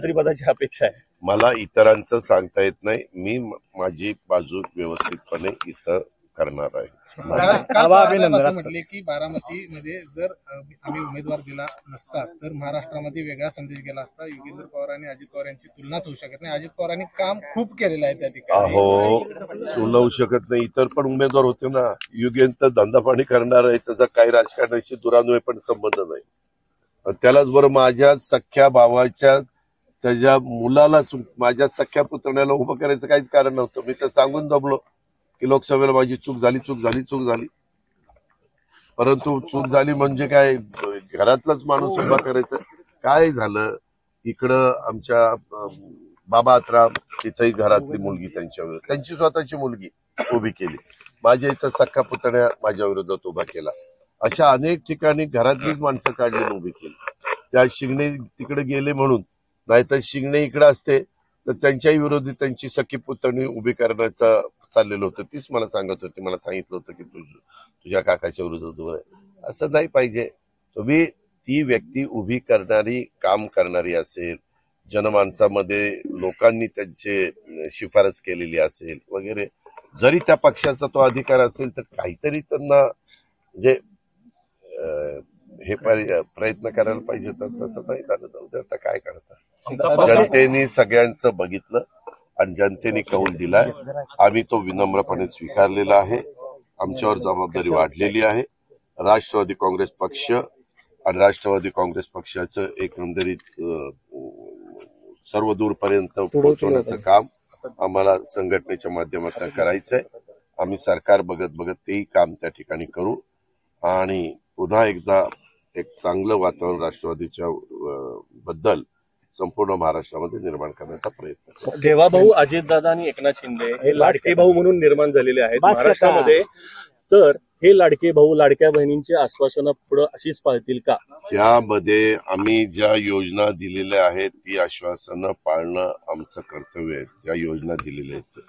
मंत्रिपदाची अपेक्षा आहे? मला इतरांचं सांगता येत नाही. मी माझी बाजू व्यवस्थितपणे इथं करणार आहे. असं म्हटले की बारामतीमध्ये जर आम्ही उमेदवार दिला नसता तर महाराष्ट्रामध्ये वेगळा संदेश गेला असता. योगेंद्र पवार आणि अजित पवार यांची तुलनाच होऊ शकत नाही. अजित पवारांनी काम खूप केलेलं आहे त्या ठिकाणी. अहो, तुलना होऊ शकत नाही. इतर पण उमेदवार होते ना. युगेंद्र धंदा पाणी करणार आहे, त्याचा काही राजकारणाशी दुरान्वय पण संबंध नाही. त्यालाच बरं माझ्या सख्या भावाच्या त्याच्या मुलालाच माझ्या सख्या पुतण्याला उभं करायचं काहीच कारण नव्हतं. मी तर सांगून दमलो की लोकसभेला माझी चूक झाली. परंतु चूक झाली म्हणजे काय, घरातलाच माणूस उभा करायचं. काय झालं, इकडं आमच्या बाबा आत्राम तिथंही घरातली मुलगी त्यांची स्वतःची मुलगी उभी केली. माझ्या इथं सख्खा पुतण्या माझ्या विरोधात उभा केला. अशा अनेक ठिकाणी घरातलीच माणसं काढली उभी केली. त्या शिंगणे तिकडे गेले म्हणून, नाहीतर शिंगणे इकडे असते तर त्यांच्याही विरोधी त्यांची सखी पुतणी उभी करण्याचं चाललेलं होतं. तीच मला सांगत होती, मला सांगितलं होतं की तुझ्या काकाच्या विरोधात उभं आहे. असं नाही पाहिजे. तुम्ही ती व्यक्ती उभी करणारी, काम करणारी असेल, जनमानसामध्ये लोकांनी त्यांची शिफारस केलेली असेल वगैरे, जरी त्या पक्षाचा तो अधिकार असेल तर काहीतरी त्यांना म्हणजे हे प्रयत्न करायला पाहिजे. तर तसं नाही झालं. जाऊ दे, आता काय करता. जनतेने सगळ्यांचं बघितलं आणि जनतेने कौल दिलाय. आम्ही तो विनम्रपणे स्वीकारलेला आहे. आमच्यावर जबाबदारी वाढलेली आहे. राष्ट्रवादी काँग्रेस पक्ष आणि राष्ट्रवादी काँग्रेस पक्षाचं एकंदरीत सर्व दूरपर्यंत पोहोचवण्याचं काम आम्हाला संघटनेच्या माध्यमातून करायचंय. आम्ही सरकार बघत तेही काम त्या ठिकाणी करू आणि पुन्हा एकदा एक चांगलं वातावरण राष्ट्रवादीच्या बद्दल संपूर्ण महाराष्ट्रामध्ये निर्माण करण्याचा प्रयत्न करू. देवाभाऊ अजितदादा आणि एकनाथ शिंदे हे लाडके भाऊ म्हणून निर्माण झालेले आहेत महाराष्ट्रामध्ये. तर हे लाडके भाऊ लाडक्या बहिणींची आश्वासनं पुढे अशीच पाळतील का? त्यामध्ये आम्ही ज्या योजना दिलेल्या आहेत ती आश्वासनं पाळणं आमचं कर्तव्य आहे. ज्या योजना दिलेल्या आहेत.